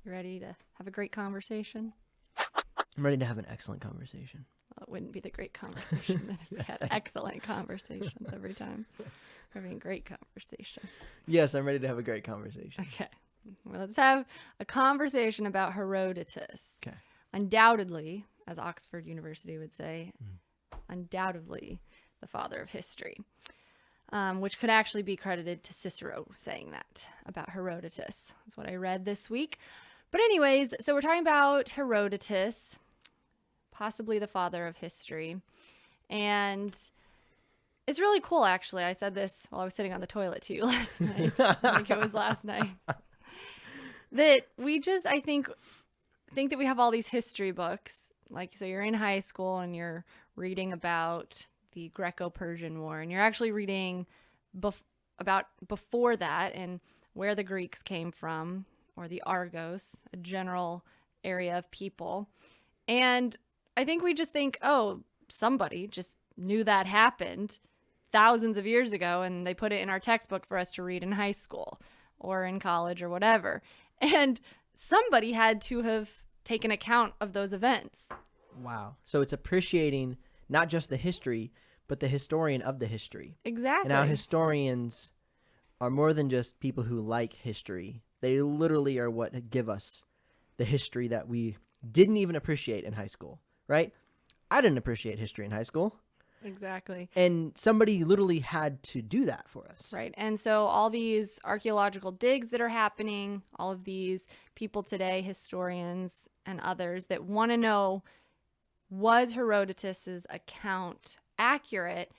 You ready to have a great conversation? I'm ready to have an excellent conversation. Well, it wouldn't be the great conversation then if we had excellent conversations every time. We're having great conversation. Yes, I'm ready to have a great conversation. Okay. Well, let's have a conversation about Herodotus. Okay. Undoubtedly, as Oxford University would say, undoubtedly the father of history, which could actually be credited to Cicero saying that about Herodotus. That's what I read this week. But anyways, so we're talking about Herodotus, possibly the father of history. And it's really cool, actually. I said this while I was sitting on the toilet to you last night. I think it was last night. That we just, I think that we have all these history books. Like, so you're in high school and you're reading about the Greco-Persian War, and you're actually reading about before that and where the Greeks came from, or the Argos, a general area of people. And I think we just think, oh, somebody just knew that happened thousands of years ago, and they put it in our textbook for us to read in high school or in college or whatever. And somebody had to have taken account of those events. Wow. So it's appreciating not just the history, but the historian of the history. Exactly. And now historians are more than just people who like history. They literally are what give us the history that we didn't even appreciate in high school, right? I didn't appreciate history in high school. Exactly. And somebody literally had to do that for us. Right. And so all these archaeological digs that are happening, all of these people today, historians and others that want to know, was Herodotus's account accurate?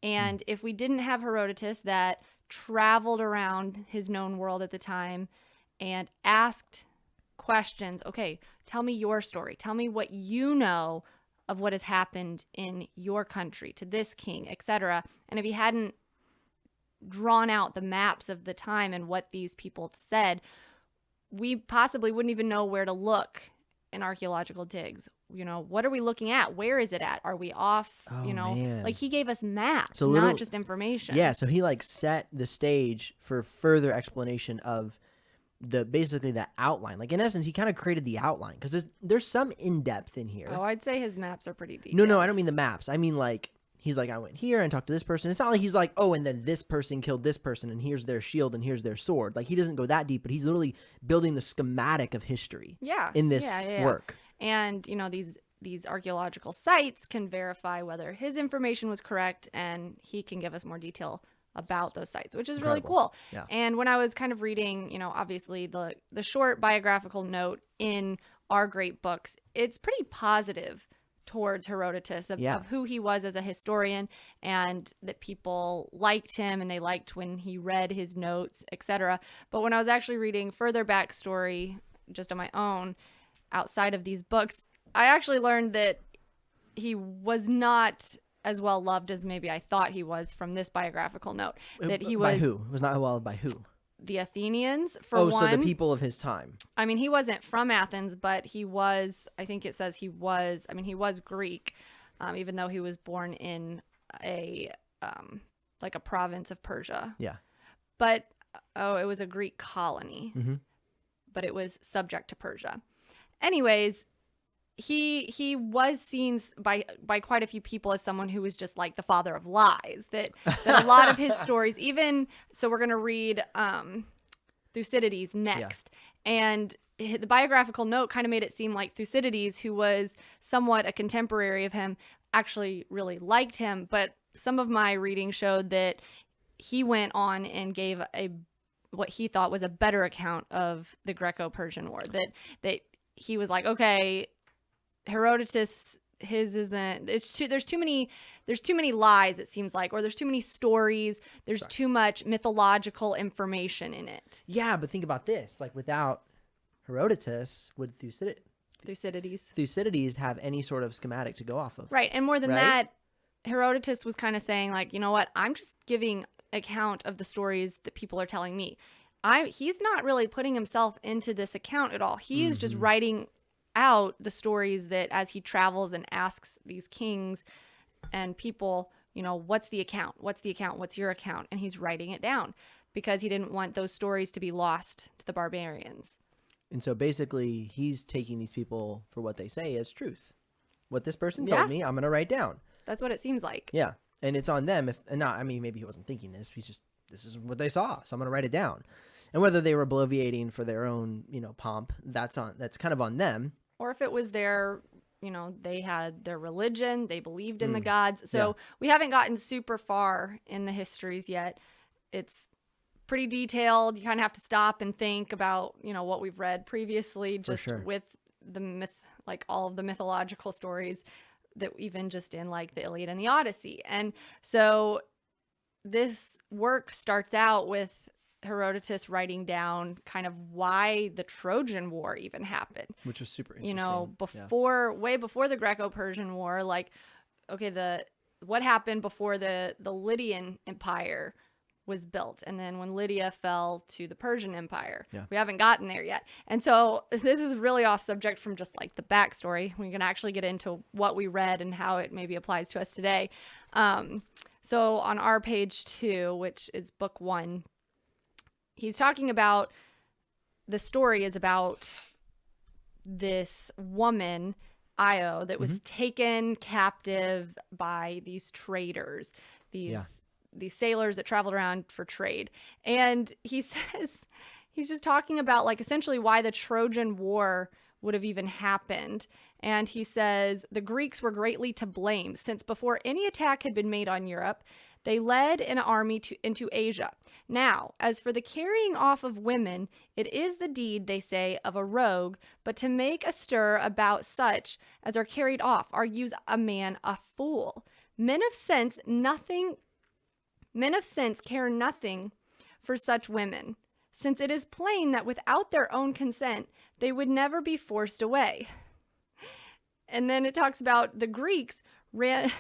And if we didn't have Herodotus that traveled around his known world at the time and asked questions, okay, tell me your story. Tell me what you know of what has happened in your country to this king, etc. And if he hadn't drawn out the maps of the time and what these people said, we possibly wouldn't even know where to look in archaeological digs. You know, what are we looking at? Where is it at? Are we off? Oh, you know, man. like he gave us maps, So not just information. Yeah, so he like set the stage for further explanation of basically the outline. Like in essence, he kind of created the outline because there's some in-depth in here. Oh, I'd say his maps are pretty detailed. No, I don't mean the maps. I mean like he's like, I went here and talked to this person. It's not like he's like, oh, and then this person killed this person and here's their shield and here's their sword. Like he doesn't go that deep, but he's literally building the schematic of history. Yeah. In this work. And you know, these archaeological sites can verify whether his information was correct, and he can give us more detail about those sites, which is really cool. Yeah. And when I was kind of reading, you know, obviously the short biographical note in our great books, it's pretty positive towards Herodotus of who he was as a historian, and that people liked him and they liked when he read his notes, etc. But when I was actually reading further backstory just on my own outside of these books, I actually learned that he was not as well loved as maybe I thought he was from this biographical note. That he was... By who? Was not well loved by who? The Athenians, for one. So the people of his time. I mean, he wasn't from Athens, but he was, I think it says he was Greek, even though he was born in a province of Persia. Yeah. But, it was a Greek colony, Mm-hmm. but it was subject to Persia. Anyways, he was seen by quite a few people as someone who was just like the father of lies, that a lot of his stories, even, so we're going to read Thucydides next. Yeah. And the biographical note kind of made it seem like Thucydides, who was somewhat a contemporary of him, actually really liked him. But some of my reading showed that he went on and gave what he thought was a better account of the Greco-Persian War, that he was like, okay, Herodotus, his isn't, there's too many lies, it seems like, or there's too many stories, there's too much mythological information in it. Yeah, but think about this, like without Herodotus, would Thucydides have any sort of schematic to go off of? Right, and more than that, Herodotus was kind of saying like, you know what, I'm just giving account of the stories that people are telling me. He's not really putting himself into this account at all. He is just writing out the stories that as he travels and asks these kings and people, you know, what's the account? What's your account? And he's writing it down because he didn't want those stories to be lost to the barbarians. And so basically he's taking these people for what they say as truth. What this person Yeah. told me, I'm going to write down. That's what it seems like. Yeah. And it's on them if and not, I mean, maybe he wasn't thinking this. He's just, this is what they saw. So I'm going to write it down. And whether they were bloviating for their own, pomp, that's kind of on them. Or if it was their, they had their religion, they believed in the gods. So we haven't gotten super far in the histories yet. It's pretty detailed. You kind of have to stop and think about, what we've read previously, just with the myth, like all of the mythological stories that even just in like the Iliad and the Odyssey. And so this work starts out with Herodotus writing down kind of why the Trojan War even happened. Which was super interesting. Way before the Greco-Persian War, like, okay, what happened before the Lydian Empire was built, and then when Lydia fell to the Persian Empire. Yeah. We haven't gotten there yet. And so this is really off subject from just like the backstory. We can actually get into what we read and how it maybe applies to us today. So on our page 2, which is book 1, he's talking about, the story is about this woman, Io, that was taken captive by these traders, these sailors that traveled around for trade. And he says, he's just talking about like essentially why the Trojan War would have even happened. And he says the Greeks were greatly to blame, since before any attack had been made on Europe, they led an army into Asia. Now, as for the carrying off of women, it is the deed, they say, of a rogue, but to make a stir about such as are carried off argues a man a fool. Men of sense care nothing for such women, since it is plain that without their own consent, they would never be forced away. And then it talks about the Greeks ran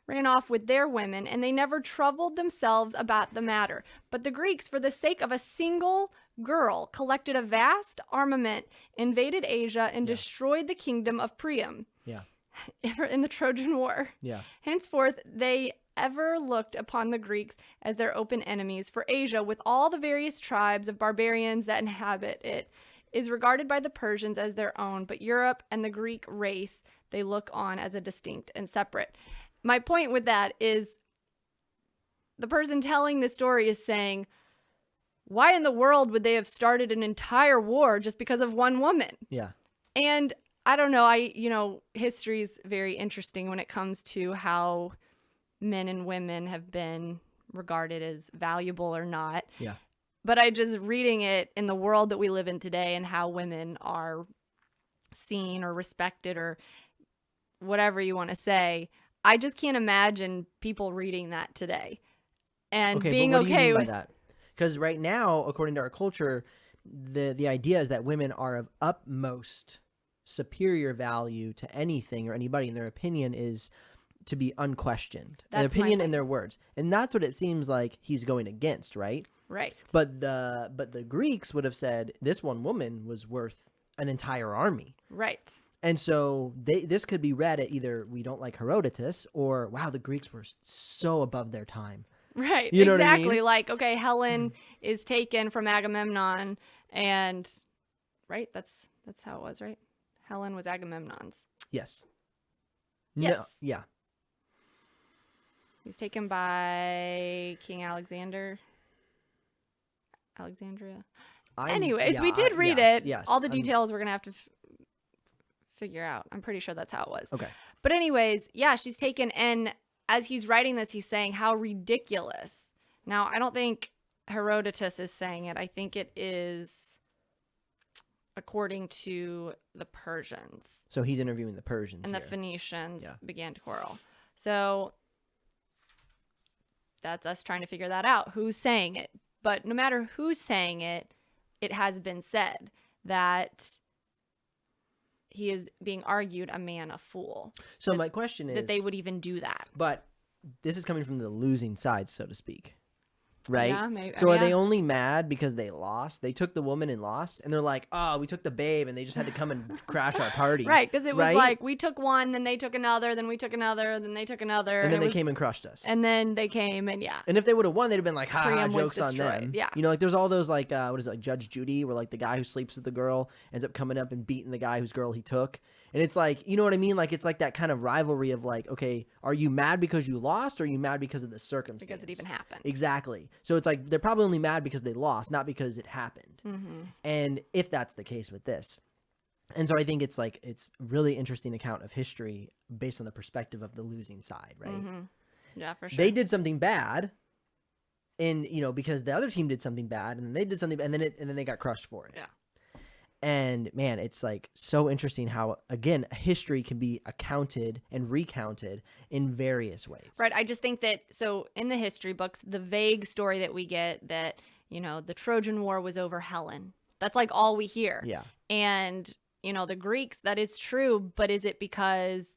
off with their women, and they never troubled themselves about the matter. But the Greeks, for the sake of a single girl, collected a vast armament, invaded Asia, and destroyed the kingdom of Priam. Yeah. In the Trojan War. Yeah. Henceforth, they ever looked upon the Greeks as their open enemies, for Asia, with all the various tribes of barbarians that inhabit it, is regarded by the Persians as their own, but Europe and the Greek race they look on as a distinct and separate. My point with that is the person telling the story is saying, why in the world would they have started an entire war just because of one woman? Yeah. And I don't know, history is very interesting when it comes to how men and women have been regarded as valuable or not. Yeah. But I just reading it in the world that we live in today and how women are seen or respected or whatever you want to say, I just can't imagine people reading that today and being okay with that. Because right now, according to our culture, the idea is that women are of utmost superior value to anything or anybody, and their opinion is to be unquestioned. Their opinion and their words. And that's what it seems like he's going against, right? Right. But the Greeks would have said this one woman was worth an entire army. Right. And so this could be read at either we don't like Herodotus or, wow, the Greeks were so above their time. Right. You know exactly. what I mean? Like, okay, Helen is taken from Agamemnon and, right? That's how it was, right? Helen was Agamemnon's. Yes. Yes. No, yeah. He was taken by King Alexandria. Anyways, we did read it. Yes. All the details we're going to have to figure out. I'm pretty sure that's how it was. Okay. But anyways, yeah, she's taken. And as he's writing this, he's saying how ridiculous. Now, I don't think Herodotus is saying it. I think it is according to the Persians. So he's interviewing the Persians and here. The Phoenicians began to quarrel. So that's us trying to figure that out. Who's saying it? But no matter who's saying it, it has been said that he is being argued a man a fool. So my question is that they would even do that. But this is coming from the losing side, so to speak. right? Yeah, maybe. So are yeah. they only mad because they lost? They took the woman and lost, and they're like, oh, we took the babe, and they just had to come and crash our party. Right, because it was right? like we took one, then they took another, then we took another, then they took another. And then they was, came and crushed us. And then they came and yeah. And if they would have won, they'd have been like, ha, Priam was jokes on destroyed, them. yeah. You know, like there's all those like, what is it, like Judge Judy, where like the guy who sleeps with the girl ends up coming up and beating the guy whose girl he took. And it's like, you know what I mean? Like, it's like that kind of rivalry of like, okay, are you mad because you lost or are you mad because of the circumstance? Because it even happened. Exactly. So it's like, they're probably only mad because they lost, not because it happened. Mm-hmm. And if that's the case with this. And so I think it's like, it's really interesting account of history based on the perspective of the losing side, right? Mm-hmm. Yeah, for sure. They did something bad. And, you know, because the other team did something bad and then they did something, and then they got crushed for it. Yeah. And man, it's like so interesting how, again, history can be accounted and recounted in various ways. Right. I just think that, so in the history books, the vague story that we get that, you know, the Trojan War was over Helen. That's like all we hear. Yeah. And, you know, the Greeks, that is true, but is it because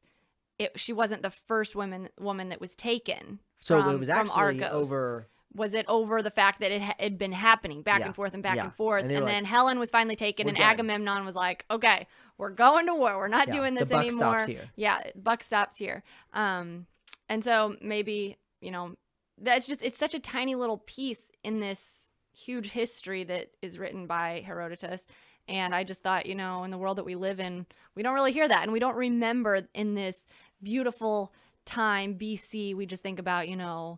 she wasn't the first woman that was taken So from, it was actually Argos? over. Was it over the fact that it had been happening back and forth and back and forth? And, then Helen was finally taken and done. Agamemnon was like, okay, we're going to war. We're not doing this the buck anymore. Stops here. Yeah, buck stops here. And so maybe, you know, that's just, it's such a tiny little piece in this huge history that is written by Herodotus. And I just thought, you know, in the world that we live in, we don't really hear that. And we don't remember in this beautiful time, BC, we just think about, you know,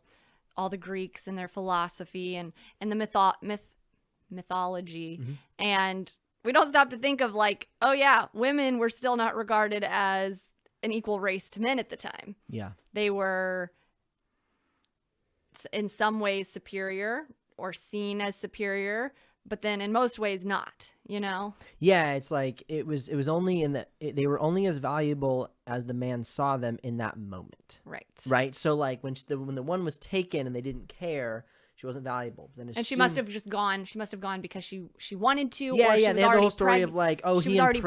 all the Greeks and their philosophy and the mythology. Mm-hmm. And we don't stop to think of like, oh yeah, women were still not regarded as an equal race to men at the time. Yeah. They were in some ways superior or seen as superior, but then in most ways not, you know? Yeah, it's like it was only they were only as valuable as the man saw them in that moment. Right. Right? So like when the one was taken and they didn't care, she wasn't valuable. Then and she must have just gone. She must have gone because she wanted to. Yeah, or she yeah. was They had the whole already story of like, oh, he impregnated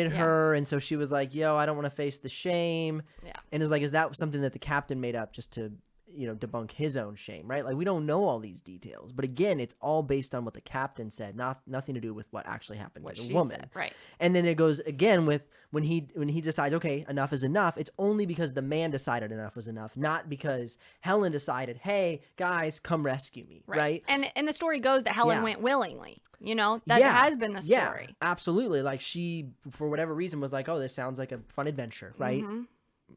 pregnant. her, and so she was like, yo, I don't want to face the shame. Yeah. And it's like, is that something that the captain made up just to, you know, debunk his own shame, right? Like, we don't know all these details, but again, it's all based on what the captain said, nothing to do with what actually happened What to the she woman. said, right. And then it goes again with when he decides, okay, enough is enough. It's only because the man decided enough was enough, not because Helen decided, hey guys, come rescue me, right? And the story goes that Helen Yeah. went willingly. You know, that has been the story. Yeah, absolutely. Like she, for whatever reason, was like, oh, this sounds like a fun adventure, right? Mm-hmm.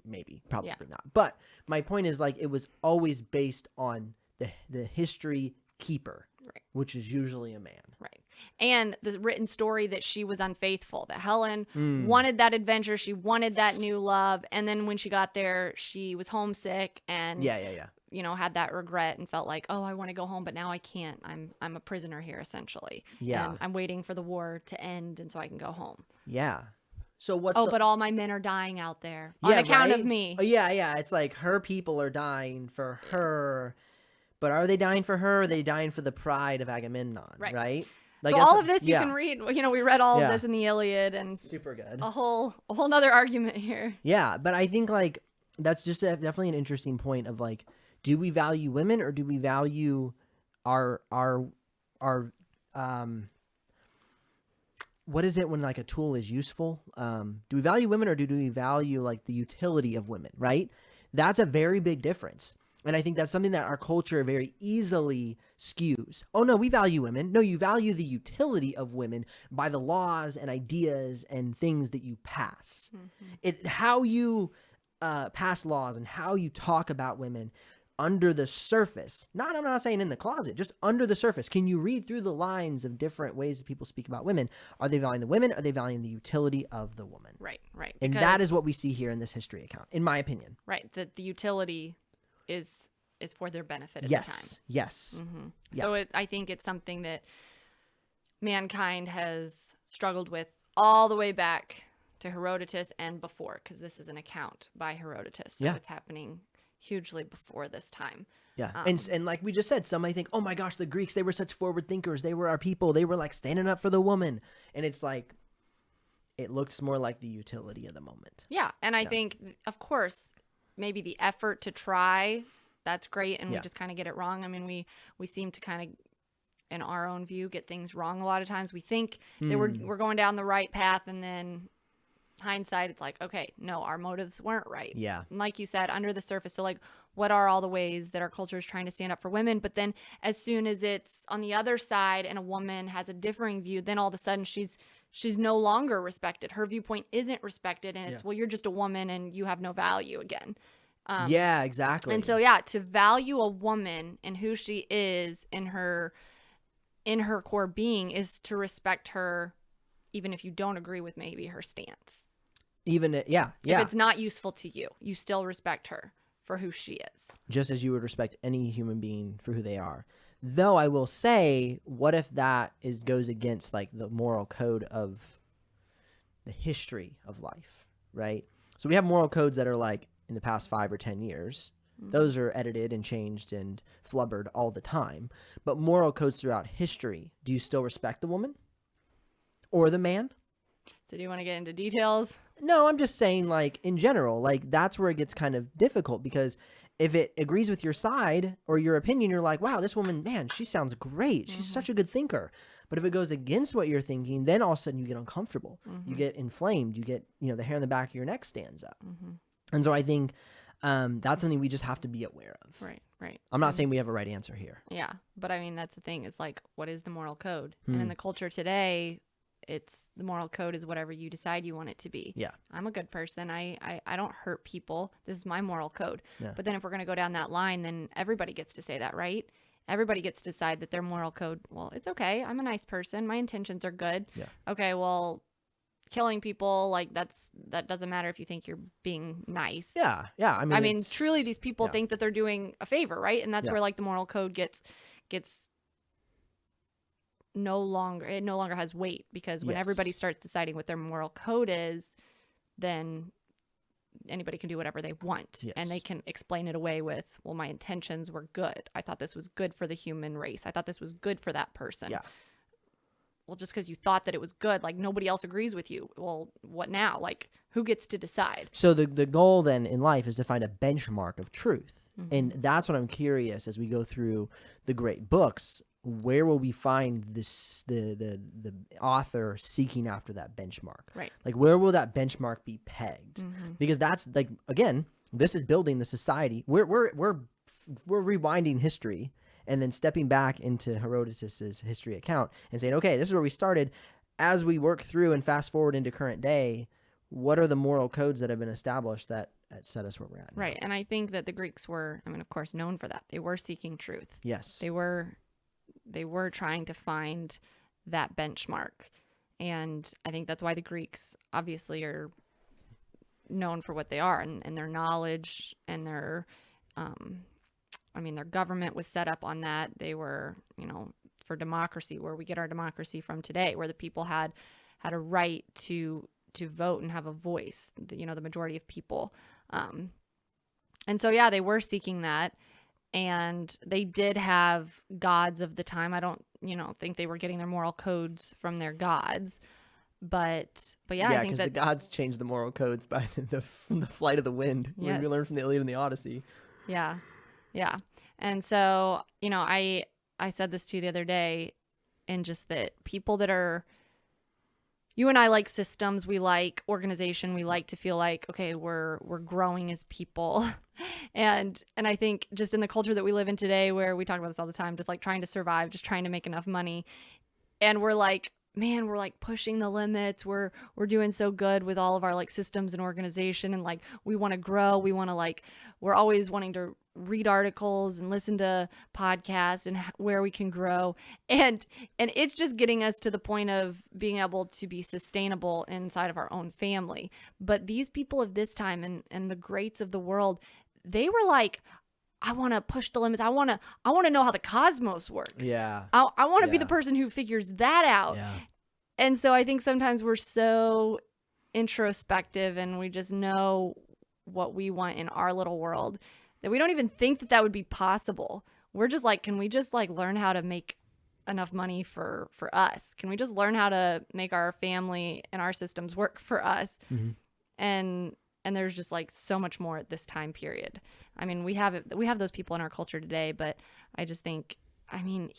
Maybe, probably not. But my point is, like, it was always based on the history keeper, Right. which is usually a man. Right. And the written story that she was unfaithful, that Helen wanted that adventure. She wanted that new love. And then when she got there, she was homesick and, Yeah. you know, had that regret and felt like, oh, I want to go home, but now I can't. I'm a prisoner here, essentially. Yeah. And I'm waiting for the war to end and so I can go home. Yeah. So what's but all my men are dying out there on account of me. Oh, yeah. It's like her people are dying for her, but are they dying for her? Or are they dying for the pride of Agamemnon? Right? Like, so all of this you can read. You know, we read all of this in the Iliad, and super good. A whole nother argument here. Yeah, but I think like that's just definitely an interesting point of like, do we value women or do we value our what is it when like a tool is useful? Do we value women or do we value like the utility of women, right? That's a very big difference. And I think that's something that our culture very easily skews. Oh no, we value women. No, you value the utility of women by the laws and ideas and things that you pass. Mm-hmm. How you pass laws and how you talk about women under the surface. I'm not saying in the closet, just under the surface. Can you read through the lines of different ways that people speak about women? Are they valuing the women? Are they valuing the utility of the woman? Right. And that is what we see here in this history account, in my opinion. Right. That the utility is for their benefit at the time. Yes. Mm-hmm. Yeah. So I think it's something that mankind has struggled with all the way back to Herodotus and before, because this is an account by Herodotus. So it's happening hugely before this time. Yeah. And like we just said, some might think, oh my gosh, the Greeks, they were such forward thinkers. They were our people. They were like standing up for the woman. And it's like, it looks more like the utility of the moment. Yeah. And I think, of course, maybe the effort to try that's great, and we Yeah. just kind of get it wrong. I mean, we seem to kind of, in our own view, get things wrong a lot of times. We think that we're going down the right path, and then hindsight, it's like, okay, no, our motives weren't right. Yeah. And like you said, under the surface. So like, what are all the ways that our culture is trying to stand up for women? But then as soon as it's on the other side and a woman has a differing view, then all of a sudden she's no longer respected. Her viewpoint isn't respected. And it's, well, you're just a woman and you have no value again. Yeah, exactly. And so, yeah, to value a woman and who she is in her core being is to respect her, even if you don't agree with maybe her stance. Even, yeah. If it's not useful to you, you still respect her for who she is. Just as you would respect any human being for who they are. Though I will say, what if that goes against like the moral code of the history of life, right? So we have moral codes that are like in the past 5 or 10 years. Those are edited and changed and flubbered all the time. But moral codes throughout history, do you still respect the woman or the man? So do you want to get into details? No, I'm just saying, like, in general, like, that's where it gets kind of difficult, because if it agrees with your side or your opinion, you're like, wow, this woman, man, she sounds great. She's such a good thinker. But if it goes against what you're thinking, then all of a sudden you get uncomfortable. You get inflamed. You get, the hair on the back of your neck stands up. And so I think that's something we just have to be aware of. Right. I'm not saying we have a right answer here. Yeah. But I mean, that's the thing, is like, what is the moral code? And in the culture today, it's the moral code is whatever you decide you want it to be. Yeah. I'm a good person. I don't hurt people. This is my moral code. Yeah. But then if we're going to go down that line, then everybody gets to say that, right? Everybody gets to decide that their moral code, well, it's okay. I'm a nice person. My intentions are good. Yeah. Okay, well, killing people, like, that doesn't matter if you think you're being nice. Yeah. I mean, truly, these people think that they're doing a favor, right? And that's where, like, the moral code gets no longer has weight, because when everybody starts deciding what their moral code is, then anybody can do whatever they want. And they can explain it away with, well, my intentions were good. I thought this was good for the human race. I thought this was good for that person. Yeah. Well, just because you thought that it was good, like, nobody else agrees with you. Well, what now? Like, who gets to decide? So the goal then in life is to find a benchmark of truth. And that's what I'm curious, as we go through the great books, where will we find this the author seeking after that benchmark? Right. Like, where will that benchmark be pegged? Because that's, like, again, this is building the society. We're rewinding history and then stepping back into Herodotus's history account and saying, okay, this is where we started. As we work through and fast forward into current day, what are the moral codes that have been established that set us where we're at now? Right. And I think that the Greeks were, of course, known for that. They were seeking truth. Yes. They were trying to find that benchmark. And I think that's why the Greeks obviously are known for what they are, and their knowledge and their government was set up on that. They were, for democracy, where we get our democracy from today, where the people had a right to vote and have a voice, the majority of people. And so, yeah, they were seeking that. And they did have gods of the time. I don't, think they were getting their moral codes from their gods. But yeah, I think that the gods changed the moral codes by the flight of the wind. Yes. We learned from the Iliad and the Odyssey. Yeah. And so, I said this to you the other day, and just that people that are, you and I like systems, we like organization, we like to feel like, okay, we're growing as people. And I think just in the culture that we live in today, where we talk about this all the time, just like trying to survive, just trying to make enough money. And we're like, man, we're like pushing the limits. We're doing so good with all of our like systems and organization, and like we want to grow. We want to we're always wanting to read articles and listen to podcasts and where we can grow. And it's just getting us to the point of being able to be sustainable inside of our own family. But these people of this time and the greats of the world, they were like, I want to push the limits. I want to know how the cosmos works. Yeah. I want to be the person who figures that out. Yeah. And so I think sometimes we're so introspective and we just know what we want in our little world that we don't even think that would be possible. We're just like, can we just like learn how to make enough money for us? Can we just learn how to make our family and our systems work for us? Mm-hmm. And And there's just like so much more at this time period. I mean, we have those people in our culture today, but I just think, I mean,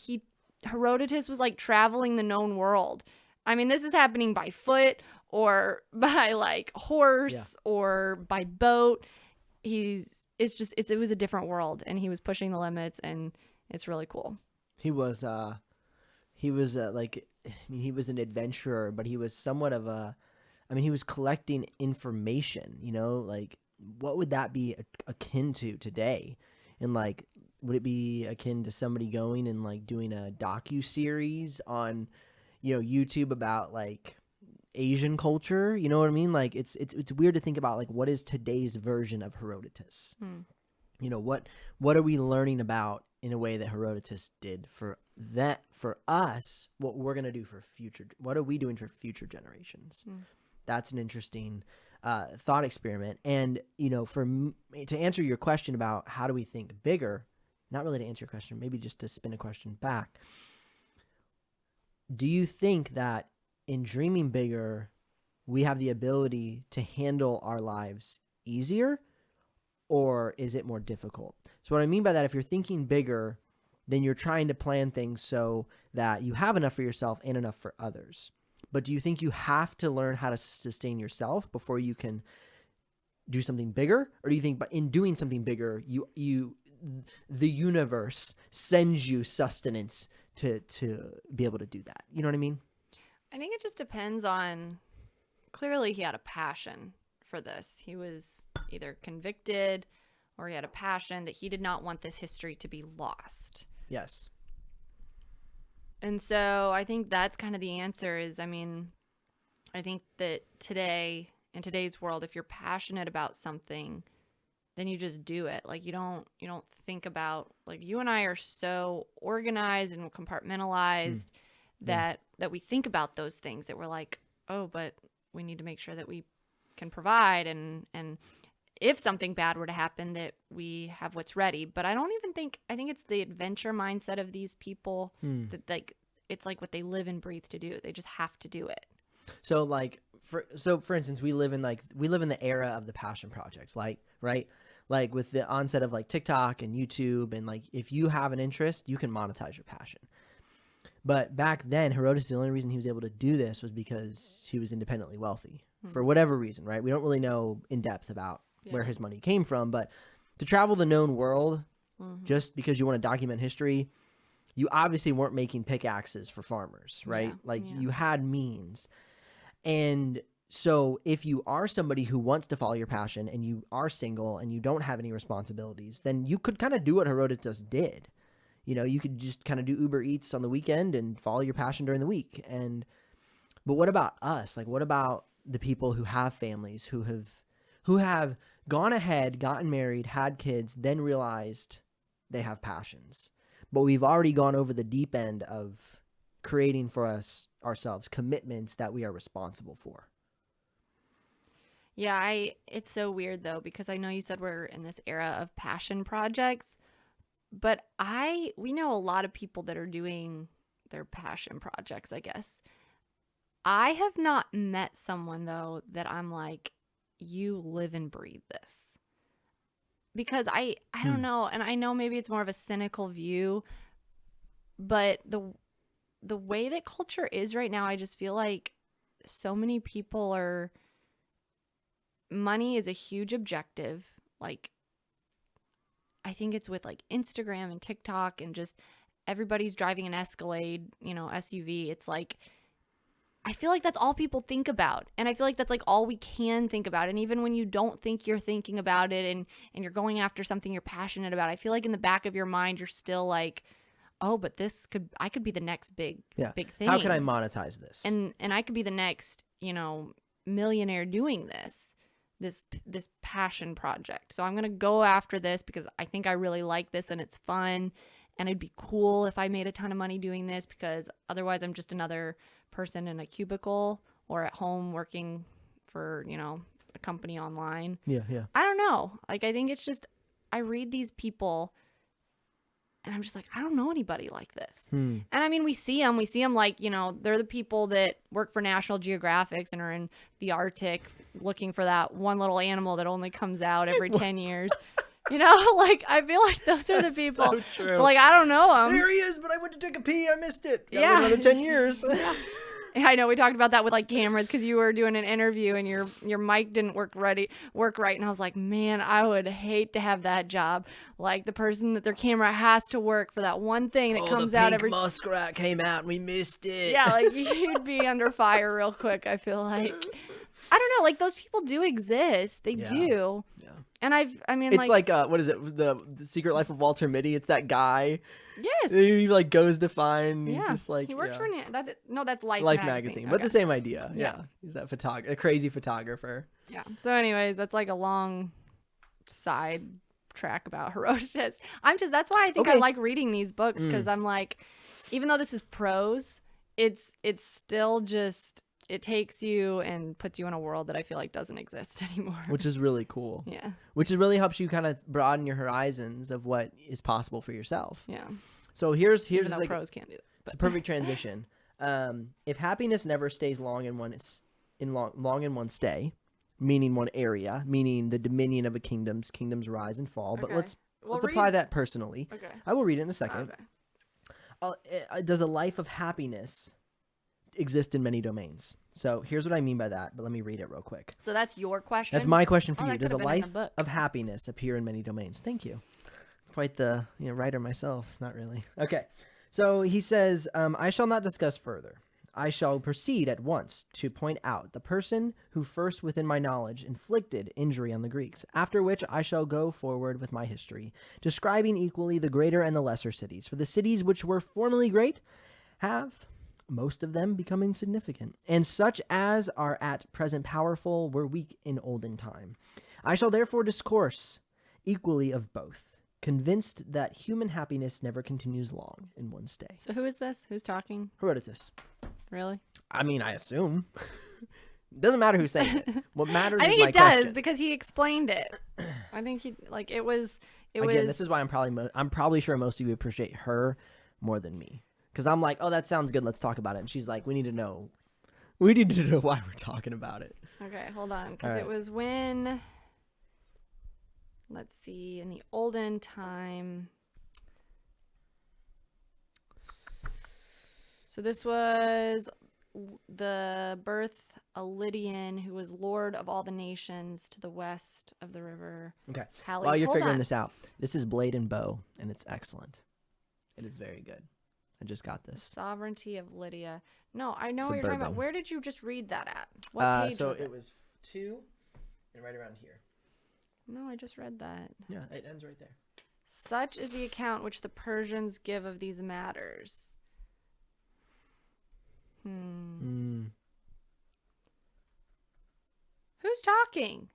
Herodotus was like traveling the known world. I mean, this is happening by foot or by like horse or by boat. It was a different world, and he was pushing the limits, and it's really cool. He was like, he was an adventurer, but he was somewhat of he was collecting information, like what would that be akin to today? And like, would it be akin to somebody going and like doing a docu-series on, YouTube about like Asian culture? You know what I mean? Like it's weird to think about like what is today's version of Herodotus? What are we learning about in a way that Herodotus did for us? What we're gonna do for what are we doing for future generations? That's an interesting thought experiment. And to answer your question about how do we think bigger, not really to answer your question, maybe just to spin a question back. Do you think that in dreaming bigger, we have the ability to handle our lives easier, or is it more difficult? So what I mean by that, if you're thinking bigger, then you're trying to plan things so that you have enough for yourself and enough for others. But do you think you have to learn how to sustain yourself before you can do something bigger? Or do you think in doing something bigger, the universe sends you sustenance to be able to do that? You know what I mean? I think it just depends on, clearly he had a passion for this. He was either convicted or he had a passion that he did not want this history to be lost. Yes. And so I think that's kind of the answer is, I mean, I think that in today's world, if you're passionate about something, then you just do it. Like you don't think about, like, you and I are so organized and compartmentalized that we think about those things, that we're like, oh, but we need to make sure that we can provide and if something bad were to happen, that we have what's ready. But I think it's the adventure mindset of these people that like, it's like what they live and breathe to do. They just have to do it. So like, for instance, we live in the era of the passion projects, like, right? Like with the onset of like TikTok and YouTube, and like, if you have an interest, you can monetize your passion. But back then, Herodotus, the only reason he was able to do this was because he was independently wealthy for whatever reason, right? We don't really know in depth about where his money came from, but to travel the known world, just because you want to document history, you obviously weren't making pickaxes for farmers, right? You had means. And so if you are somebody who wants to follow your passion and you are single and you don't have any responsibilities, then you could kind of do what Herodotus did. You could just kind of do Uber Eats on the weekend and follow your passion during the week. But what about us? Like, what about the people who have families, who have gone ahead, gotten married, had kids, then realized they have passions? But we've already gone over the deep end of creating for ourselves commitments that we are responsible for. Yeah, it's so weird though, because I know you said we're in this era of passion projects, but we know a lot of people that are doing their passion projects, I guess. I have not met someone though that I'm like, you live and breathe this. Because I don't know, and I know maybe it's more of a cynical view, but the way that culture is right now, I just feel like so many people money is a huge objective. Like, I think it's with like Instagram and TikTok and just everybody's driving an Escalade, SUV. It's like, I feel like that's all people think about. And I feel like that's like all we can think about. And even when you don't think you're thinking about it and you're going after something you're passionate about, I feel like in the back of your mind, you're still like, oh, but I could be the next big thing. How can I monetize this? And I could be the next, millionaire doing this passion project. So I'm going to go after this because I think I really like this and it's fun. And it'd be cool if I made a ton of money doing this, because otherwise I'm just another person in a cubicle or at home working for, a company online. Yeah. I don't know. Like, I think it's just, I read these people And I'm just like, I don't know anybody like this. Hmm. And I mean, we see them like, you know, they're the people that work for National Geographic and are in the Arctic looking for that one little animal that only comes out every 10 years. You know, like, I feel like those are the people. So true. But, like, I don't know them. There he is, but I went to take a pee. I missed it. Gotta Yeah. wait another 10 years. I know we talked about that with like cameras because you were doing an interview and your mic didn't work right, and I was like, man, I would hate to have that job. Like the person that their camera has to work for that one thing that comes out every. muskrat came out and we missed it. Yeah, like you'd be under fire real quick. I feel like I don't know, like those people do exist. They do. Yeah. And I mean, it's like what is it? The Secret Life of Walter Mitty. It's that guy. Yes. He like goes to find. He's yeah. just like he works for that's Life magazine, okay. but the same idea. Yeah. He's that a crazy photographer. Yeah. So, anyways, that's like a long side track about Herodotus. That's why I think I like reading these books because I'm like, even though this is prose, it's still just. It takes you and puts you in a world that I feel like doesn't exist anymore. Which is really cool. Yeah. Which really helps you kind of broaden your horizons of what is possible for yourself. Yeah. So here's even though like pros can't do that. It's a perfect transition. If happiness never stays long in one stay, meaning one area, meaning the dominion of a kingdom's rise and fall. But let's apply that personally. Okay. I will read it in a second. Okay. Does a life of happiness exist in many domains? So here's what I mean by that, but let me read it real quick. So that's your question? That's my question for you. Does a life of happiness appear in many domains? Thank you. Quite the writer myself. Not really. Okay. So he says, I shall not discuss further. I shall proceed at once to point out the person who first within my knowledge inflicted injury on the Greeks, after which I shall go forward with my history, describing equally the greater and the lesser cities. For the cities which were formerly great have most of them become insignificant, and such as are at present powerful were weak in olden time. I shall therefore discourse equally of both, convinced that human happiness never continues long in one stay. So who is this? Who's talking? Herodotus. Really? I mean, I assume. Doesn't matter who's saying it. What matters I think is my it does question. because he explained it. I think he it was. Again, this is why I'm probably sure most of you appreciate her more than me. Because I'm like, oh, that sounds good. Let's talk about it. And she's like, we need to know why we're talking about it. Okay, hold on. Because it was when, let's see, in the olden time. So this was the birth of Lydian, who was lord of all the nations to the west of the river. Okay. Halys. While you're figuring this out, this is Blade and Bow, and it's excellent. It is very good. I just got this. Sovereignty of Lydia. No, I know what you're talking about. Where did you just read that at? What page so was it? It was 2 and right around here. No, I just read that. Yeah, it ends right there. Such is the account which the Persians give of these matters. Who's talking?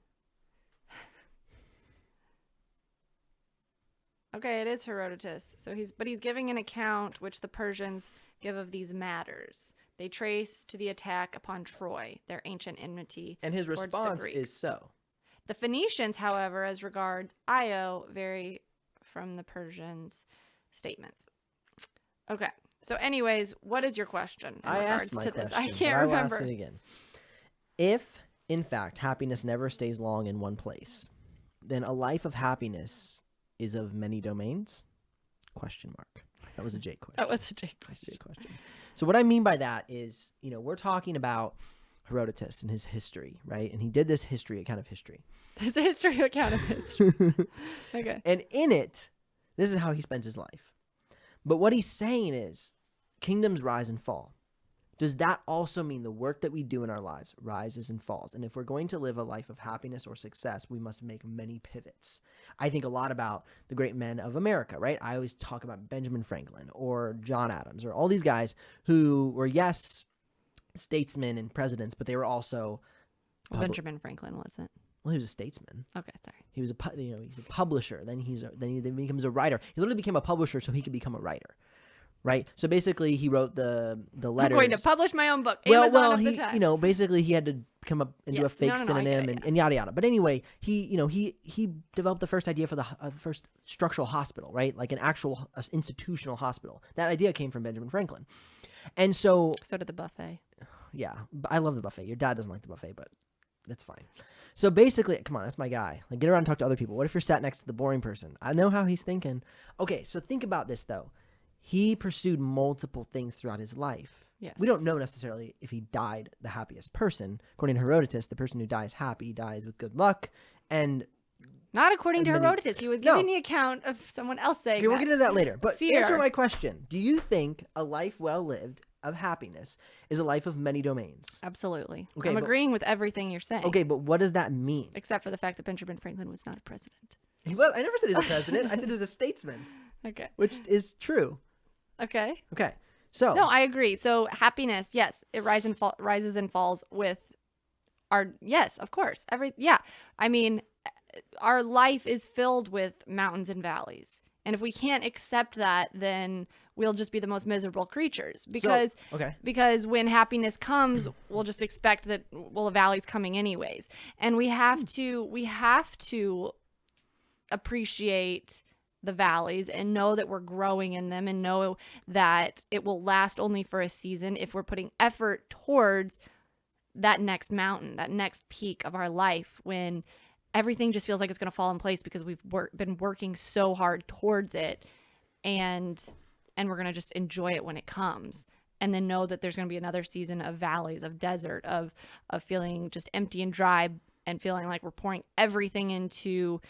Okay, it is Herodotus. So he's giving an account which the Persians give of these matters. They trace to the attack upon Troy, their ancient enmity. And his response is so. The Phoenicians, however, as regards Io, vary from the Persians' statements. Okay. So anyways, what is your question in regards to this? I can't remember. I will ask it again. If, in fact, happiness never stays long in one place, then a life of happiness is of many domains? Question mark. That was a Jake question. That was a Jake question. So what I mean by that is, we're talking about Herodotus and his history, right? And he did this account of history. There's a history account of history. Okay. And in it, this is how he spent his life. But what he's saying is, kingdoms rise and fall. Does that also mean the work that we do in our lives rises and falls? And if we're going to live a life of happiness or success, we must make many pivots. I think a lot about the great men of America, right? I always talk about Benjamin Franklin or John Adams or all these guys who were, yes, statesmen and presidents, but they were also... Benjamin Franklin wasn't. Well, he was a statesman. Okay, sorry. He was he's a publisher. Then he becomes a writer. He literally became a publisher so he could become a writer. Right, so basically, he wrote the letters. I'm going to publish my own book. Amazon of the time. Basically, he had to come up into Yeah. a fake No, I get synonym it, and yada yada. But anyway, he developed the first idea for the first structural hospital, right? Like an actual institutional hospital. That idea came from Benjamin Franklin. And so So did the buffet. yeah, I love the buffet. Your dad doesn't like the buffet, but that's fine. So basically, come on, that's my guy. Like, get around and talk to other people. What if you're sat next to the boring person? I know how he's thinking. Okay, so think about this, though. He pursued multiple things throughout his life. Yes. We don't know necessarily if he died the happiest person. According to Herodotus, the person who dies happy dies with good luck. And Not according to many- Herodotus. He was giving the account of someone else saying okay, we'll that. get into that later. But Seer. answer my question. Do you think a life well lived of happiness is a life of many domains? Absolutely. Okay, I'm but- agreeing with everything you're saying. Okay, but what does that mean? Except for the fact that Benjamin Franklin was not a president. Well, I never said he was a president. I said he was a statesman, Okay. which is true. Okay. Okay, so No, I agree. So happiness, yes, it rises and falls with our, yes, of course. I mean, our life is filled with mountains and valleys. And if we can't accept that, then we'll just be the most miserable creatures because okay. because when happiness comes, we'll just expect that, well, the valley's coming anyways. And we have to appreciate the valleys and know that we're growing in them and know that it will last only for a season if we're putting effort towards that next mountain, that next peak of our life, when everything just feels like it's going to fall in place because we've been working so hard towards it, and we're going to just enjoy it when it comes, and then know that there's going to be another season of valleys, of desert, of feeling just empty and dry, and feeling like we're pouring everything into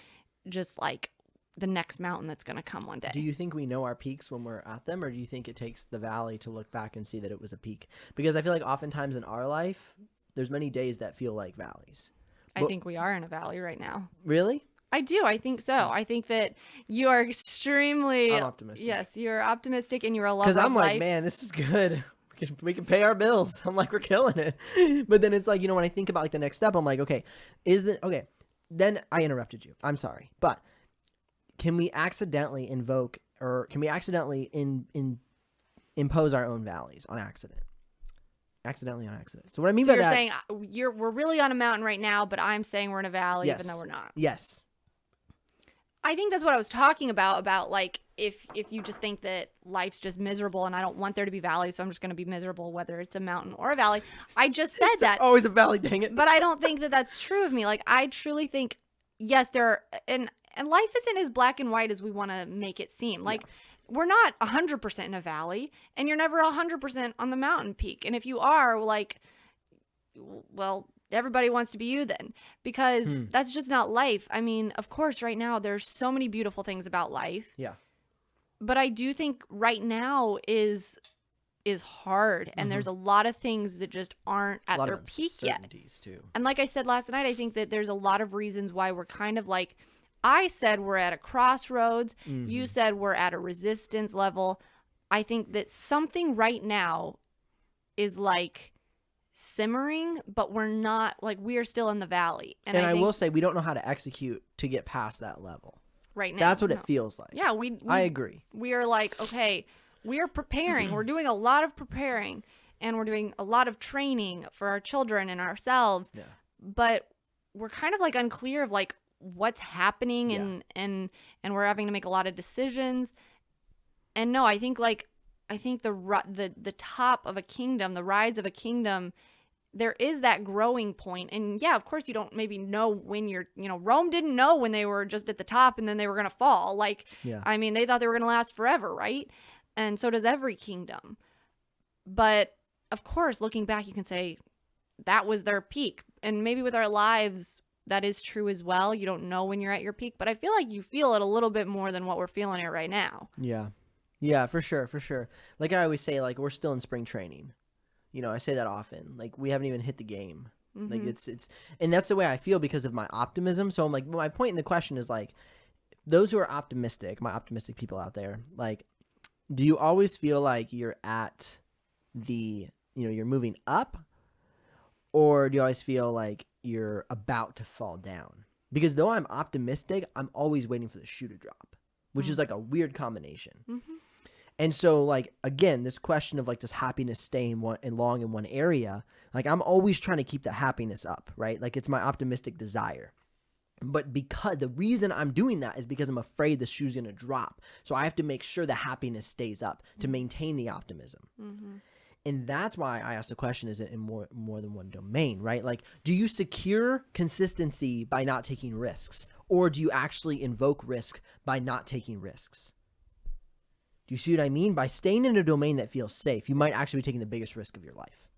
just like the next mountain that's going to come one day. Do you think we know our peaks when we're at them, or do you think it takes the valley to look back and see that it was a peak? Because I feel like oftentimes in our life, there's many days that feel like valleys. I think we are in a valley right now. Really? I do. I think so. I think that you are extremely I'm optimistic. Yes, you're optimistic and you're a lover Because of I'm like, life. man, this is good. We can pay our bills. I'm like, we're killing it. But then it's like, when I think about like the next step, I'm like, okay, then I interrupted you. I'm sorry. But can we accidentally invoke, or can we accidentally impose our own valleys on accident? Accidentally on accident. So what I mean So by you're that, saying we're really on a mountain right now, but I'm saying we're in a valley Yes. even though we're not. yes. I think that's what I was talking about like if you just think that life's just miserable and I don't want there to be valleys, so I'm just going to be miserable whether it's a mountain or a valley. I just said that. Always a valley, dang it. But I don't think that that's true of me. Like, I truly think, yes, there are, and life isn't as black and white as we want to make it seem. Like, we're not 100% in a valley, and you're never 100% on the mountain peak. And if you are, like, well, everybody wants to be you then, because that's just not life. I mean, of course, right now, there's so many beautiful things about life. Yeah. But I do think right now is hard, and there's a lot of things that just aren't at their peak yet. Too. And like I said last night, I think that there's a lot of reasons why we're kind of like, I said we're at a crossroads. You said we're at a resistance level. I think that something right now is like simmering, but we're not, like, we are still in the valley. And I think will say we don't know how to execute to get past that level. right now. That's what it feels like. Yeah, I agree. We are like, okay, we are preparing. We're doing a lot of preparing, and we're doing a lot of training for our children and ourselves. Yeah. But we're kind of like unclear of like what's happening, and we're having to make a lot of decisions. And no, I think the top of a kingdom, the rise of a kingdom, there is that growing point. And yeah, of course you don't maybe know when Rome didn't know when they were just at the top and then they were going to fall. Like, I mean, they thought they were going to last forever, right? And so does every kingdom. But of course, looking back, you can say that was their peak. And maybe with our lives, that is true as well. You don't know when you're at your peak, but I feel like you feel it a little bit more than what we're feeling it right now. Yeah. Yeah, for sure. Like I always say, like, we're still in spring training. I say that often. Like, we haven't even hit the game. Like, it's and that's the way I feel because of my optimism. So I'm like, my point in the question is like, those who are optimistic, my optimistic people out there, like, do you always feel like you're at you're moving up, or do you always feel like you're about to fall down? Because though I'm optimistic, I'm always waiting for the shoe to drop, which is like a weird combination. And so, like, again, this question of like, does happiness stay in long in one area? Like, I'm always trying to keep that happiness up, right? Like, it's my optimistic desire. But because the reason I'm doing that is because I'm afraid the shoe's going to drop. So I have to make sure the happiness stays up to maintain the optimism. Mm-hmm. And that's why I asked the question, is it in more than one domain, right? Like, do you secure consistency by not taking risks? Or do you actually invoke risk by not taking risks? Do you see what I mean? By staying in a domain that feels safe, you might actually be taking the biggest risk of your life.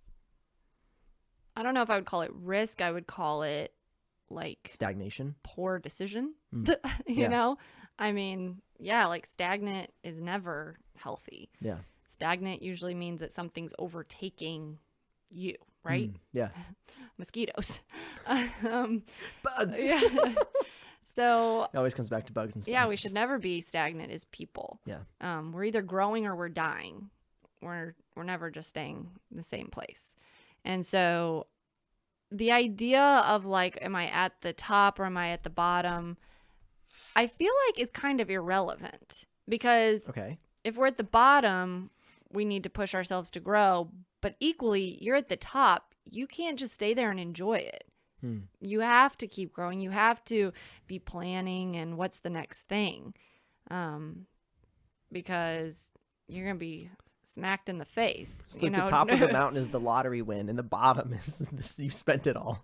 I don't know if I would call it risk. I would call it like Stagnation. poor decision. Mm. You know? I mean, yeah, like stagnant is never healthy. Yeah. Stagnant usually means that something's overtaking you, right? Yeah. Mosquitoes. Bugs. Yeah. So It always comes back to bugs and spiders. yeah, we should never be stagnant as people. Yeah. We're either growing or we're dying. We're never just staying in the same place. And so the idea of like, am I at the top or am I at the bottom? I feel like is kind of irrelevant, because Okay. if we're at the bottom, we need to push ourselves to grow. But equally, you're at the top. You can't just stay there and enjoy it. You have to keep growing. You have to be planning and what's the next thing, because you're going to be smacked in the face. So the top of the mountain is the lottery win, and the bottom is this, you spent it all.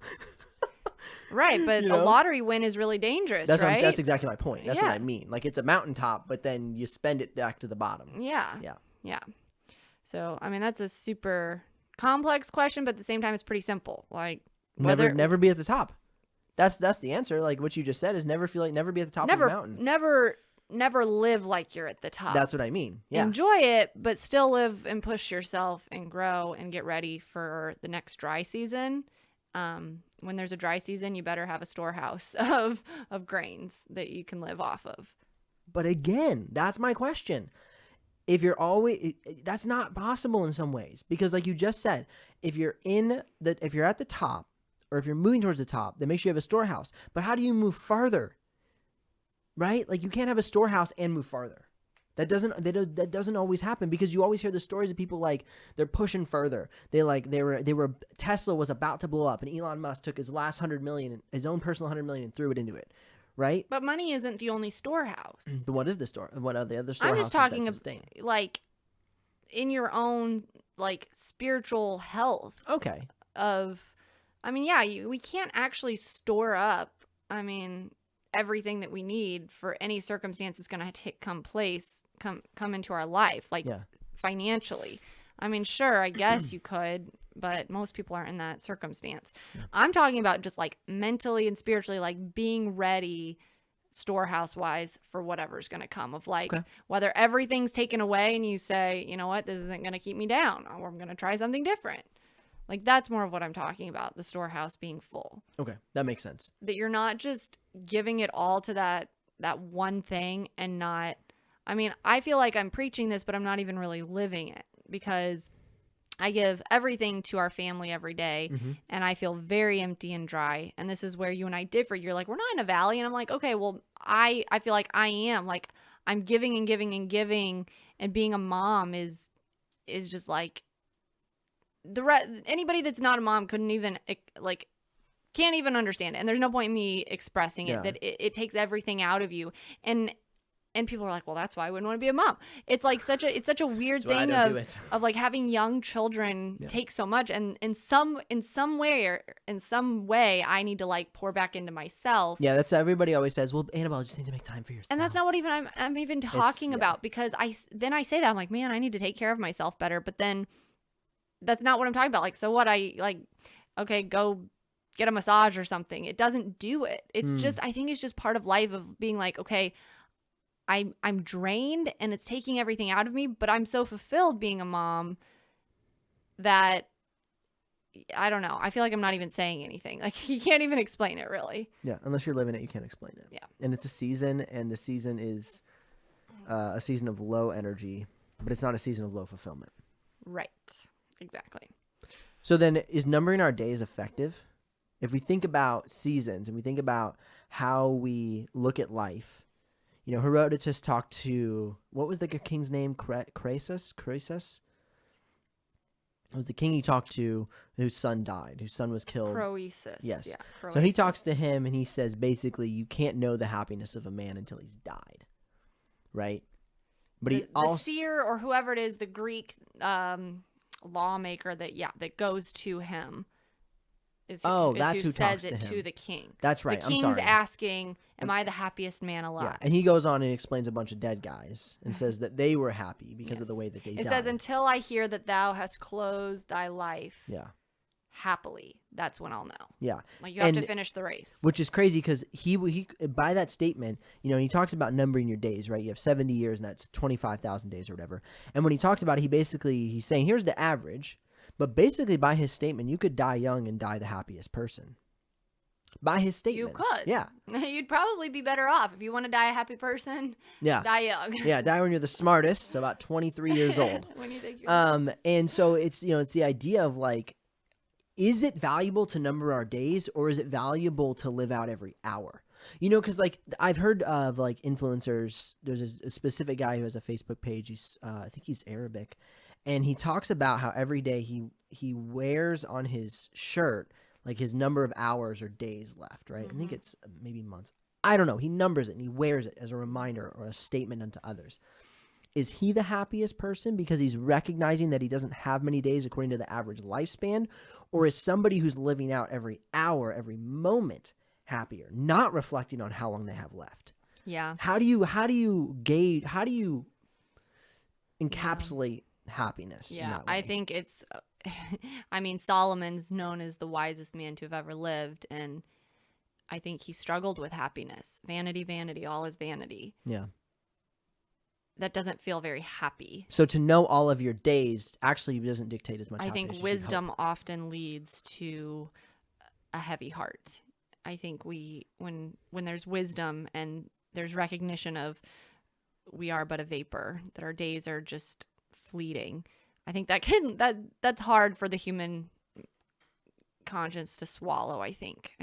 Right, but You a know? lottery win is really dangerous, right? That's exactly my point. That's what Yeah. I mean. Like, it's a mountaintop, but then you spend it back to the bottom. Yeah. Yeah. Yeah. So, I mean, that's a super complex question, but at the same time, it's pretty simple. Like, Never be at the top. That's the answer. Like what you just said is never be at the top of the mountain. Never live like you're at the top. That's what I mean. Yeah. Enjoy it, but still live and push yourself and grow and get ready for the next dry season. When there's a dry season, you better have a storehouse of grains that you can live off of. But again, that's my question. If you're always, that's not possible in some ways, because like you just said, if you're at the top, or if you're moving towards the top, then make sure you have a storehouse. But how do you move farther? Right? Like, you can't have a storehouse and move farther. That doesn't always happen, because you always hear the stories of people like they're pushing further. They were Tesla was about to blow up, and Elon Musk took his last 100 million, his own personal 100 million, and threw it into it. Right? But money isn't the only storehouse. But what is the store? What are the other storehouses? I'm just talking that about sustain? like in your own like spiritual health. Okay. I mean, yeah, we can't actually store up, I mean, everything that we need for any circumstance that's going to come into our life, like financially. I mean, sure, I guess you could, but most people aren't in that circumstance. Yeah. I'm talking about just like mentally and spiritually, like being ready storehouse wise for whatever's going to come, of like whether everything's taken away and you say, you know what, this isn't going to keep me down, or I'm going to try something different. Like, that's more of what I'm talking about, the storehouse being full. Okay, that makes sense. That you're not just giving it all to that one thing and not, I mean, I feel like I'm preaching this, but I'm not even really living it, because I give everything to our family every day, and I feel very empty and dry. And this is where you and I differ. You're like, we're not in a valley. And I'm like, okay, well, I feel like I am. Like, I'm giving and giving and giving, and being a mom is just like, anybody that's not a mom couldn't even like can't even understand it, and there's no point in me expressing it, that it takes everything out of you, and people are like, well, that's why I wouldn't want to be a mom. It's like such a weird thing of like having young children take so much, and in some way I need to like pour back into myself. Yeah, that's everybody always says, well, Annabelle, just need to make time for yourself. And that's not what even I'm even talking about, because I say that I'm like, man, I need to take care of myself better, but then that's not what I'm talking about. Like, so what, I like, okay, go get a massage or something. It doesn't do it. It's just, I think it's just part of life, of being like, okay, I'm drained and it's taking everything out of me, but I'm so fulfilled being a mom that I don't know. I feel like I'm not even saying anything. Like, you can't even explain it, really. Yeah, unless you're living it, you can't explain it. Yeah. And it's a season, and the season is a season of low energy, but it's not a season of low fulfillment. Right. Exactly. So then, is numbering our days effective? If we think about seasons and we think about how we look at life, Herodotus talked to, what was the king's name? Croesus? It was the king he talked to whose son died, whose son was killed. Croesus. Yes. Yeah, So he Croesus. talks to him and he says, basically, you can't know the happiness of a man until he's died. Right? But the seer or whoever it is, the Greek lawmaker that goes to him is who, that's who says talks it to him. to the king. That's right. The king's I'm sorry. asking, am I the happiest man alive? Yeah. And he goes on and explains a bunch of dead guys and says that they were happy because of the way that they died. It says, until I hear that thou hast closed thy life happily, that's when I'll know. Yeah. Like, you have to finish the race. Which is crazy because he by that statement, he talks about numbering your days, right? You have 70 years and that's 25,000 days or whatever. And when he talks about it, he's saying, here's the average. But basically, by his statement, you could die young and die the happiest person. By his statement. You could. Yeah. You'd probably be better off. If you want to die a happy person, die young. Yeah, die when you're the smartest, so about 23 years old. When you think you're and so it's the idea of like, is it valuable to number our days or is it valuable to live out every hour? Because like I've heard of like influencers. There's a specific guy who has a Facebook page. I think he's Arabic. And he talks about how every day he wears on his shirt like his number of hours or days left, right? I think it's maybe months. I don't know. He numbers it and he wears it as a reminder or a statement unto others. Is he the happiest person because he's recognizing that he doesn't have many days according to the average lifespan? Or is somebody who's living out every hour, every moment happier, not reflecting on how long they have left? Yeah. How do you gauge, how do you encapsulate happiness? Yeah, I think it's Solomon's known as the wisest man to have ever lived, and I think he struggled with happiness. Vanity, all is vanity. Yeah. That doesn't feel very happy. So to know all of your days actually doesn't dictate as much I happiness. think wisdom often leads to a heavy heart. I think when there's wisdom and there's recognition of we are but a vapor, that our days are just fleeting, I think that's hard for the human conscience to swallow. I think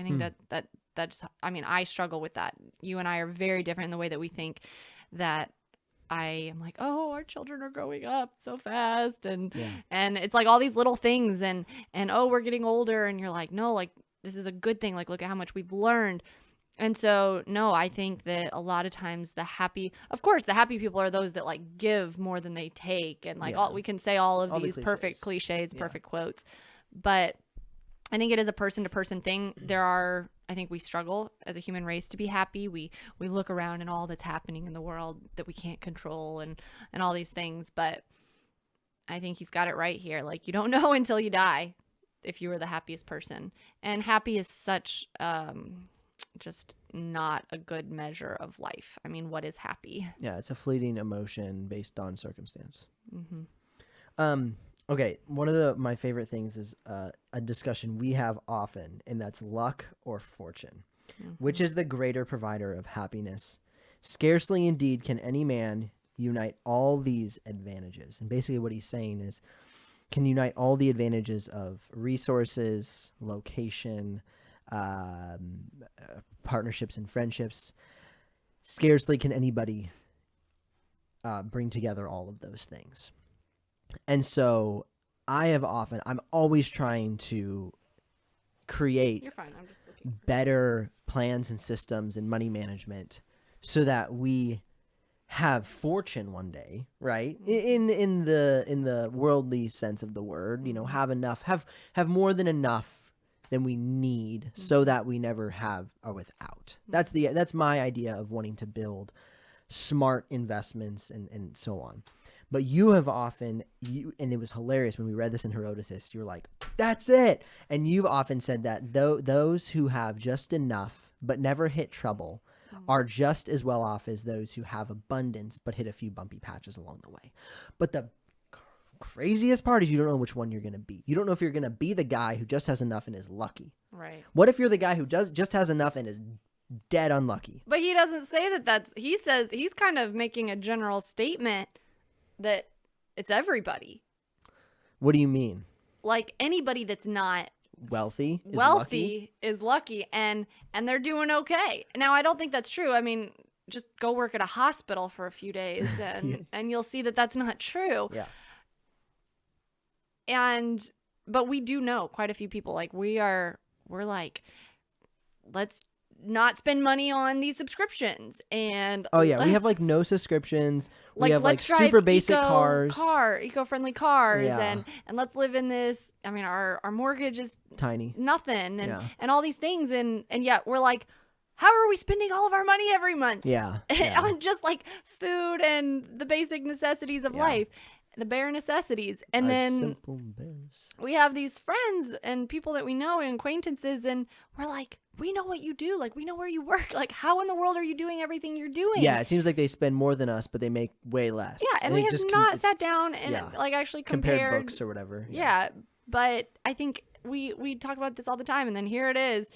that's I struggle with that. You and I are very different in the way that we think. That I am like, oh, our children are growing up so fast, and it's like all these little things, and oh, we're getting older, and you're like, no, like this is a good thing. Like, look at how much we've learned. And so, no, I think that a lot of times the happy people are those that like give more than they take. And like we can say all of these perfect cliches, perfect quotes, but I think it is a person to person thing. I think we struggle as a human race to be happy. We look around and all that's happening in the world that we can't control and all these things. But I think he's got it right here. Like, you don't know until you die if you were the happiest person. And happy is such, just not a good measure of life. I mean, what is happy? Yeah, it's a fleeting emotion based on circumstance. Okay, one of my favorite things is a discussion we have often, and that's luck or fortune. Which is the greater provider of happiness? Scarcely indeed can any man unite all these advantages. And basically what he's saying is, can unite all the advantages of resources, location, partnerships and friendships. Scarcely can anybody bring together all of those things. And so I'm always trying to create better plans and systems and money management so that we have fortune one day, right? In the worldly sense of the word, have enough, have more than enough than we need so that we never are without. That's my idea of wanting to build smart investments and so on. But you have often, and it was hilarious when we read this in Herodotus, you were like, that's it. And you've often said that those who have just enough but never hit trouble are just as well off as those who have abundance but hit a few bumpy patches along the way. But the craziest part is you don't know which one you're going to be. You don't know if you're going to be the guy who just has enough and is lucky. Right. What if you're the guy who just has enough and is dead unlucky? But he doesn't say that he says he's kind of making a general statement that it's everybody. What do you mean? Like anybody that's not wealthy is lucky and they're doing okay. Now, I don't think that's true. I mean, just go work at a hospital for a few days and you'll see that that's not true. Yeah. But we do know quite a few people, like we're like, let's not spend money on these subscriptions. And we have like no subscriptions. Like, we have like let's drive super basic cars, eco-friendly cars, Yeah. and let's live in this. I mean, our mortgage is tiny. nothing, and Yeah. and all these things, and yet we're like, how are we spending all of our money every month? Yeah. On just like food and the basic necessities of life, the bare necessities. And then simple bears. we have these friends and people that we know and acquaintances, and we're like, we know what you do. Like, we know where you work. Like, how in the world are you doing everything you're doing? Yeah, it seems like they spend more than us, but they make way less. Yeah, and we it have just not sat down and yeah. like actually compared books or whatever. Yeah, but I think we talk about this all the time, and then here it is,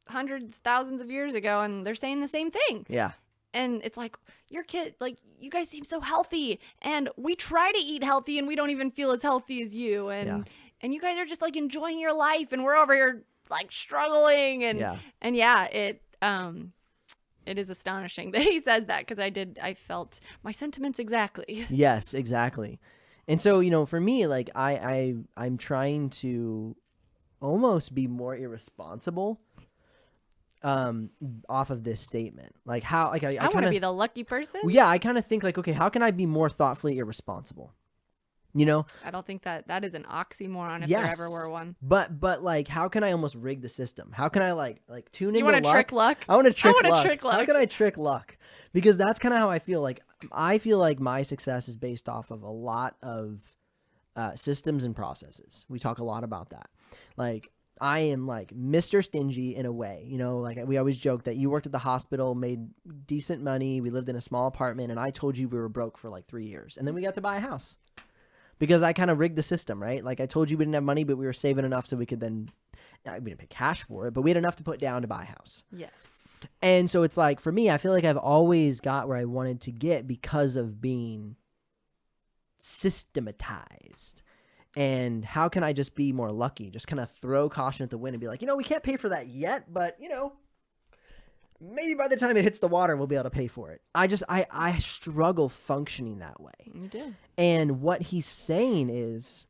hundreds, thousands of years ago, and they're saying the same thing. Yeah. And it's like, your kid, like, you guys seem so healthy, and we try to eat healthy, and we don't even feel as healthy as you, and you guys are just like enjoying your life, and we're over here like struggling, and it is astonishing that he says that, because I felt my sentiments exactly. Yes, exactly. And so, for me, like I'm trying to almost be more irresponsible off of this statement. Like how like I want to be the lucky person. Well, yeah, I kind of think like, okay, how can I be more thoughtfully irresponsible? I don't think that is an oxymoron if there ever were one. But like, how can I almost rig the system? How can I like tune into luck? You want to trick luck? I want to trick luck. luck. How can I trick luck? Because that's kind of how I feel. Like I feel like my success is based off of a lot of systems and processes. We talk a lot about that. Like I am like Mr. Stingy in a way, like we always joke that you worked at the hospital, made decent money. We lived in a small apartment, and I told you we were broke for like 3 years, and then we got to buy a house. Because I kind of rigged the system, right? Like I told you we didn't have money, but we were saving enough so we could then, we didn't pay cash for it, but we had enough to put down to buy a house. Yes. And so it's like, for me, I feel like I've always got where I wanted to get because of being systematized. And how can I just be more lucky? Just kind of throw caution at the wind and be like, we can't pay for that yet, but maybe by the time it hits the water, we'll be able to pay for it. I struggle functioning that way. You do. And what he's saying is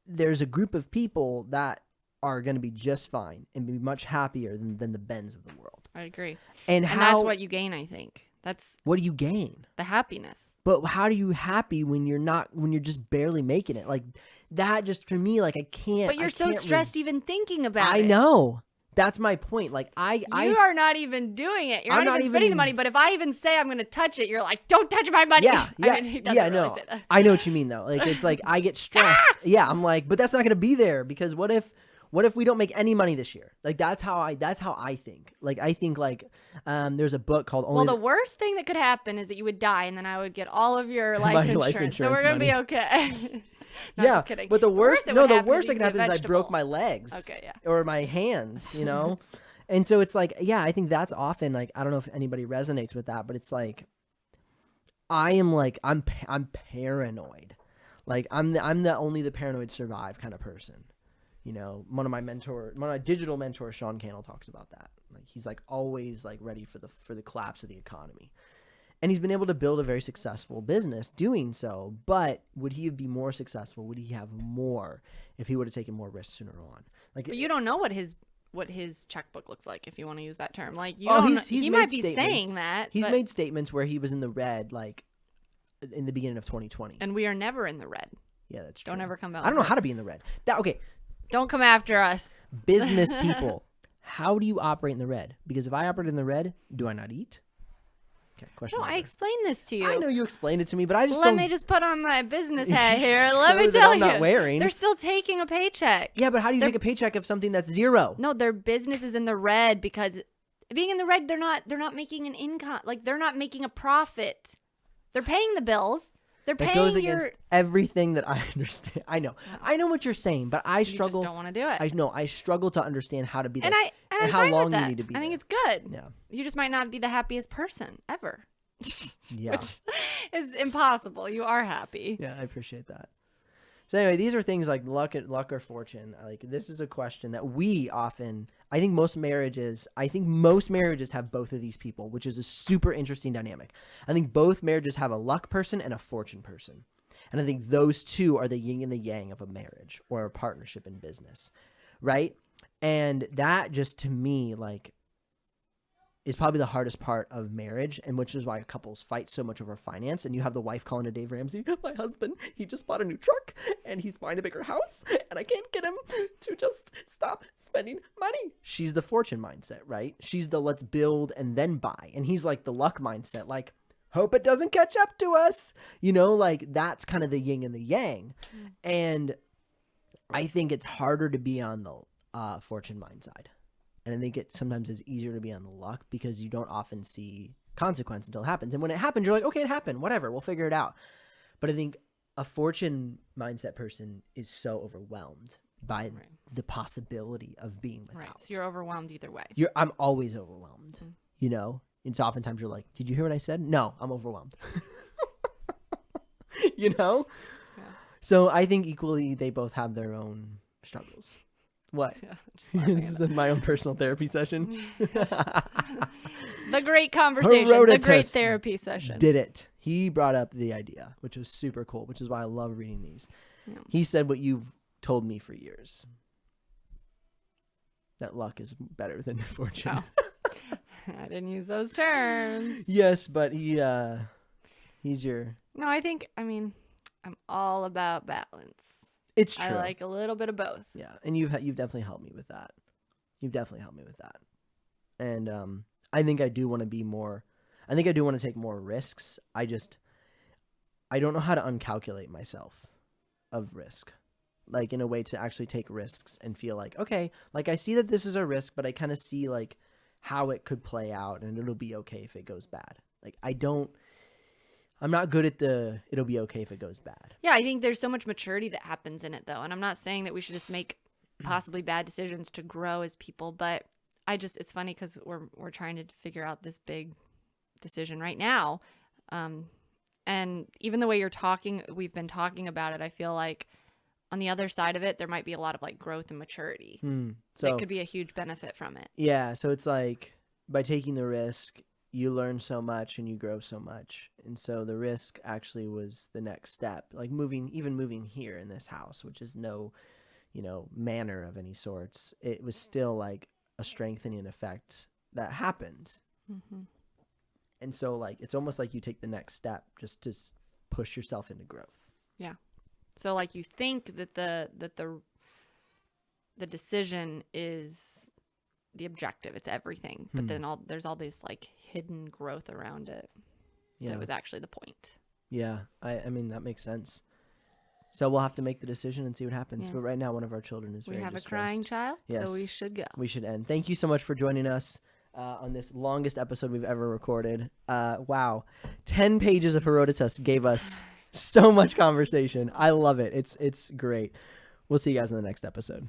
there's a group of people that are going to be just fine and be much happier than the Bens of the world. I agree. And that's what you gain, I think. What do you gain? The happiness. But how do you happy when you're just barely making it? Like that just for me, like I can't. But you're so stressed even thinking about it. I know. That's my point. Like you are not even doing it. You're not even spending the money. But if I even say I'm going to touch it, you're like, don't touch my money. Yeah, no. I know what you mean though. Like it's like I get stressed. Yeah, I'm like, but that's not going to be there because what if we don't make any money this year? Like that's how I think. Like I think like there's a book called Only. Well, the worst thing that could happen is that you would die, and then I would get all of your life insurance. So we're gonna be okay. No, yeah, just kidding. But the worst that could happen is I broke my legs. Okay, yeah. Or my hands, And so it's like, yeah, I think that's often like, I don't know if anybody resonates with that, but it's like, I'm paranoid. Like I'm the only the paranoid survive kind of person. One of my digital mentors, Sean Cannell, talks about that. Like he's like always like ready for the collapse of the economy. And he's been able to build a very successful business doing so. But would he be more successful? Would he have more if he would have taken more risks sooner on? Like, but you don't know what his checkbook looks like, if you want to use that term. Like he might be saying that. He's made statements where he was in the red, like in the beginning of 2020. And we are never in the red. Yeah, that's true. Don't ever come out. I don't know how to be in the red. Okay. Don't come after us. Business people, how do you operate in the red? Because if I operate in the red, do I not eat? Okay, question. No, I explained this to you. I know you explained it to me, but I just Let me just put on my business hat here. Let me tell you. I'm not wearing. They're still taking a paycheck. Yeah, but how do you take a paycheck of something that's zero? No, their business is in the red because being in the red, they're not making an income. Like they're not making a profit. They're paying the bills. They're paying goes against everything that I understand. I know what you're saying, but I struggle. You just don't want to do it. I struggle to understand how to be there and how long you need to be. I think it's good. Yeah, you just might not be the happiest person ever. Yeah, which is impossible. You are happy. Yeah, I appreciate that. So anyway, these are things like luck or fortune. Like, this is a question that we often, I think most marriages have both of these people, which is a super interesting dynamic. I think both marriages have a luck person and a fortune person. And I think those two are the yin and the yang of a marriage or a partnership in business, right? And that just, to me, like, is probably the hardest part of marriage, and which is why couples fight so much over finance. And you have the wife calling to Dave Ramsey, my husband, he just bought a new truck and he's buying a bigger house and I can't get him to just stop spending money. She's the fortune mindset, right? She's the let's build and then buy. And he's like the luck mindset, like, hope it doesn't catch up to us. You know, like, that's kind of the yin and the yang. And I think it's harder to be on the fortune mind side. And I think it sometimes is easier to be on the luck because you don't often see consequence until it happens. And when it happens, you're like, okay, it happened, whatever, we'll figure it out. But I think a fortune mindset person is so overwhelmed by the possibility of being without. Right. So you're overwhelmed either way. I'm always overwhelmed. You know, it's oftentimes you're like, did you hear what I said? No, I'm overwhelmed. You know? Yeah. So I think equally they both have their own struggles. What? Yeah, this is my own personal therapy session. The great conversation. Herodotus the great therapy session. Did it. He brought up the idea, which was super cool, which is why I love reading these. Yeah. He said what you've told me for years. That luck is better than fortune. Oh. I didn't use those terms. Yes, but he's your... No, I mean, I'm all about balance. It's true. I like a little bit of both. Yeah, and you've definitely helped me with that. And I think I do want to be more. I think I do want to take more risks. I don't know how to uncalculate myself of risk, like in a way to actually take risks and feel like, okay, like I see that this is a risk, but I kind of see like how it could play out and it'll be okay if it goes bad. Like I'm not good at it'll be okay if it goes bad. Yeah, I think there's so much maturity that happens in it, though. And I'm not saying that we should just make possibly bad decisions to grow as people, but it's funny because we're trying to figure out this big decision right now. And even the way we've been talking about it, I feel like on the other side of it, there might be a lot of like growth and maturity. So it could be a huge benefit from it. Yeah. So it's like by taking the risk, you learn so much and you grow so much. And so the risk actually was the next step, like moving here in this house, which is no, manner of any sorts. It was still like a strengthening effect that happened. Mm-hmm. And so like, it's almost like you take the next step just to push yourself into growth. Yeah. So like you think that the decision is the objective, it's everything, but then there's all these like hidden growth around it. Yeah, that was actually the point. Yeah, I mean that makes sense. So we'll have to make the decision and see what happens. Yeah. But right now, one of our children is very distressed. We have a crying child, yes. So we should go. We should end. Thank you so much for joining us on this longest episode we've ever recorded. Wow, 10 pages of Herodotus gave us so much conversation. I love it. It's great. We'll see you guys in the next episode.